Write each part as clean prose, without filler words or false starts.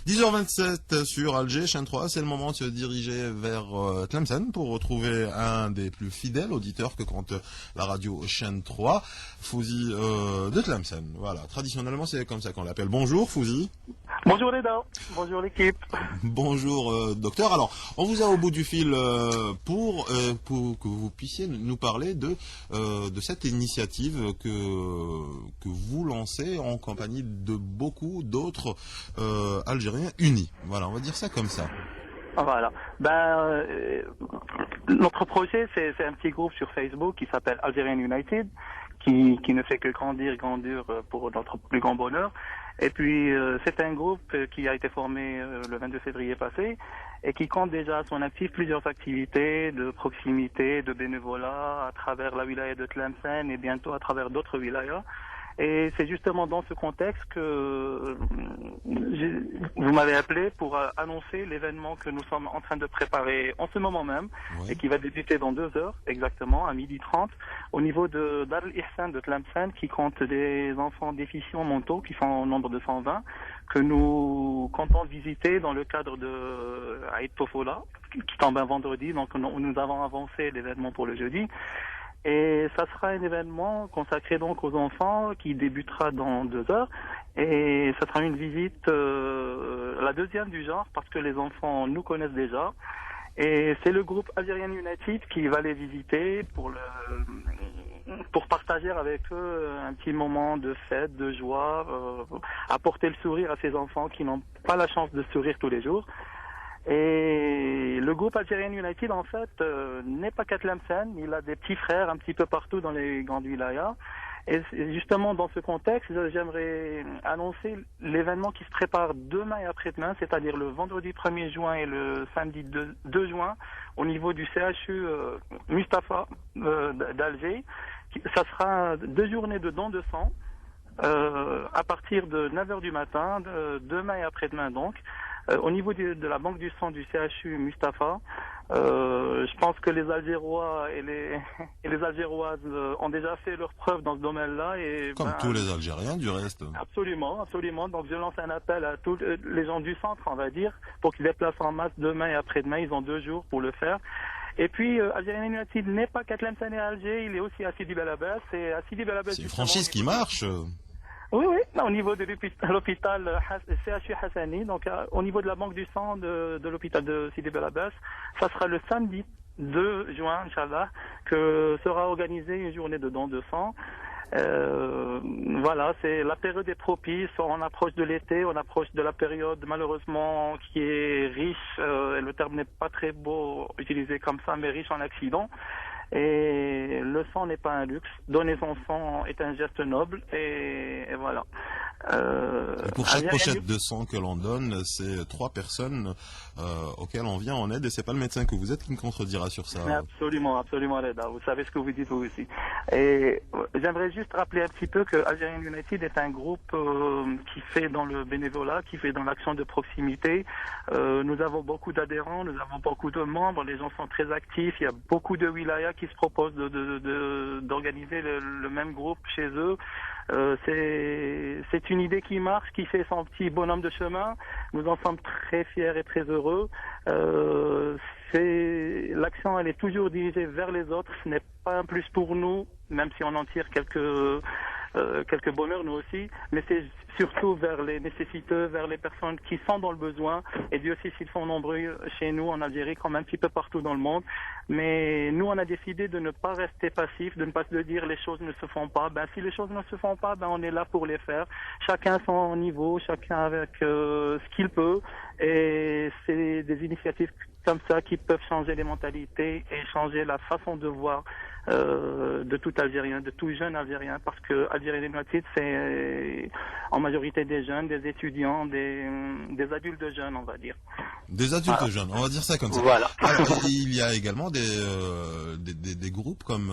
10h27 sur Alger, chaîne 3, c'est le moment de se diriger vers Tlemcen pour retrouver un des plus fidèles auditeurs que compte la radio chaîne 3, Fouzi de Tlemcen. Voilà, traditionnellement c'est comme ça qu'on l'appelle. Bonjour Fouzi. Bonjour Reda, bonjour l'équipe. Bonjour docteur. Alors, on vous a au bout du fil pour que vous puissiez nous parler de cette initiative que vous lancez en compagnie de beaucoup d'autres Algériens unis. Voilà, on va dire ça comme ça. Voilà. Notre projet, c'est un petit groupe sur Facebook qui s'appelle Algerian United, qui ne fait que grandir pour notre plus grand bonheur. Et puis, c'est un groupe qui a été formé le 22 février passé et qui compte déjà à son actif plusieurs activités de proximité, de bénévolat à travers la wilaya de Tlemcen et bientôt à travers d'autres wilayas. Et c'est justement dans ce contexte que vous m'avez appelé pour annoncer l'événement que nous sommes en train de préparer en ce moment même, oui, et qui va débuter dans 2 heures exactement, à 12h30, au niveau de Dar el-Ihsan de Tlemcen, qui compte des enfants déficients mentaux, qui sont au nombre de 120, que nous comptons visiter dans le cadre de Aïd Tofola, qui tombe un vendredi, donc nous avons avancé l'événement pour le jeudi. Et ça sera un événement consacré donc aux enfants qui débutera dans 2 heures. Et ça sera une visite, la deuxième du genre, parce que les enfants nous connaissent déjà. Et c'est le groupe Algerian United qui va les visiter pour partager avec eux un petit moment de fête, de joie, apporter le sourire à ces enfants qui n'ont pas la chance de sourire tous les jours. Et le groupe Algerian United, en fait, n'est pas qu'à Tlemcen, il a des petits frères un petit peu partout dans les grandes wilayas. Et justement, dans ce contexte, j'aimerais annoncer l'événement qui se prépare demain et après-demain, c'est-à-dire le vendredi 1er juin et le samedi 2 juin, au niveau du CHU Mustapha d'Alger. Ça sera 2 journées de dons de sang, à partir de 9h du matin, demain et après-demain donc. Au niveau de la banque du sang du CHU Mustapha, je pense que les Algérois et les Algéroises ont déjà fait leur preuve dans ce domaine-là. Comme tous les Algériens du reste. Absolument, absolument. Donc je lance un appel à tous les gens du centre, on va dire, pour qu'ils déplacent en masse demain et après-demain. Ils ont 2 jours pour le faire. Et puis, Algerian United n'est pas qu'à Tlemcen et Alger, il est aussi à Sidi Bel Abbès. Et à Sidi Bel Abbès, c'est une franchise qui marche. Oui, au niveau de l'hôpital CHU Hassani, donc au niveau de la banque du sang de l'hôpital de Sidi Bel Abbès, ça sera le samedi 2 juin, Inch'Allah, que sera organisée une journée de don de sang. Voilà, c'est la période est propice, on approche de l'été, on approche de la période malheureusement qui est riche, le terme n'est pas très beau utilisé comme ça, mais riche en accidents. Et le sang n'est pas un luxe. Donner son sang est un geste noble. Et voilà. Et pour chaque pochette de sang que l'on donne, c'est 3 personnes auxquelles on vient en aide. Et c'est pas le médecin que vous êtes qui me contredira sur ça. Absolument, absolument, Reda. Vous savez ce que vous dites vous aussi. Et j'aimerais juste rappeler un petit peu que Algerian United est un groupe qui fait dans le bénévolat, qui fait dans l'action de proximité. Nous avons beaucoup d'adhérents, nous avons beaucoup de membres. Les gens sont très actifs. Il y a beaucoup de wilayas qui se proposent d'organiser le même groupe chez eux. C'est une idée qui marche, qui fait son petit bonhomme de chemin. Nous en sommes très fiers et très heureux. L'action, elle est toujours dirigée vers les autres. Ce n'est pas un plus pour nous, même si on en tire quelques bonheurs nous aussi, mais c'est surtout vers les nécessiteux, vers les personnes qui sont dans le besoin. Et Dieu sait s'ils sont nombreux chez nous en Algérie, comme un petit peu partout dans le monde. Mais nous, on a décidé de ne pas rester passifs, de ne pas se dire les choses ne se font pas. Si les choses ne se font pas, on est là pour les faire. Chacun à son niveau, chacun avec ce qu'il peut. Et c'est des initiatives comme ça qui peuvent changer les mentalités et changer la façon de voir de tout Algérien, de tout jeune Algérien, parce que Algerian United, c'est en majorité des jeunes, des étudiants, des adultes jeunes, on va dire. Des adultes jeunes, on va dire ça comme ça. Voilà. Alors, il y a également des groupes comme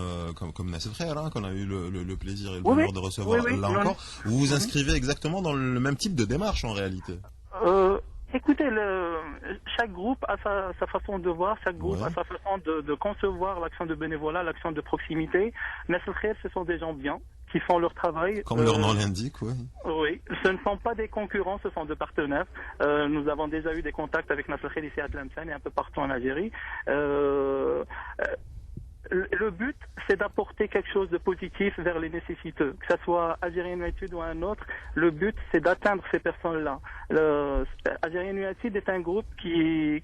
Nasser Frère, hein, qu'on a eu le plaisir et le bonheur de recevoir là encore. Vous vous inscrivez exactement dans le même type de démarche en réalité. Écoutez, chaque groupe a sa façon de voir, chaque groupe a sa façon de concevoir l'action de bénévolat, l'action de proximité. Nasser Khair, ce sont des gens bien, qui font leur travail. Comme leur nom l'indique, oui. Oui, ce ne sont pas des concurrents, ce sont des partenaires. Nous avons déjà eu des contacts avec Nasr Khair ici à Tlemcen et un peu partout en Algérie. Le but, c'est d'apporter quelque chose de positif vers les nécessiteux, que ce soit Algerian United ou un autre. Le but, c'est d'atteindre ces personnes-là. Algerian United est un groupe qui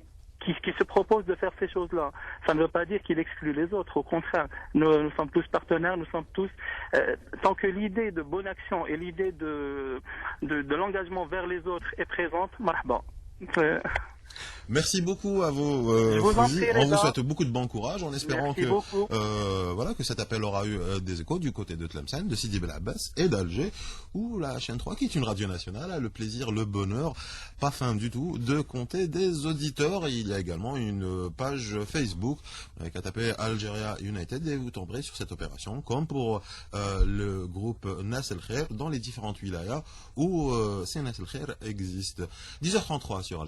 se propose de faire ces choses-là. Ça ne veut pas dire qu'il exclut les autres. Au contraire, nous sommes tous partenaires, nous sommes tous... tant que l'idée de bonne action et l'idée de l'engagement vers les autres est présente, marhaba. Merci beaucoup à vous, Fouzi. On vous souhaite beaucoup de bon courage en espérant Merci beaucoup. voilà, que cet appel aura eu des échos du côté de Tlemcen, de Sidi Bel Abbas et d'Alger, où la chaîne 3, qui est une radio nationale, a le plaisir, le bonheur, pas fin du tout, de compter des auditeurs. Et il y a également une page Facebook qu'à taper Algeria United et vous tomberez sur cette opération, comme pour le groupe Nas El Khair dans les différentes wilayas où ces Nas El Khair existent. 10h33 sur Alger.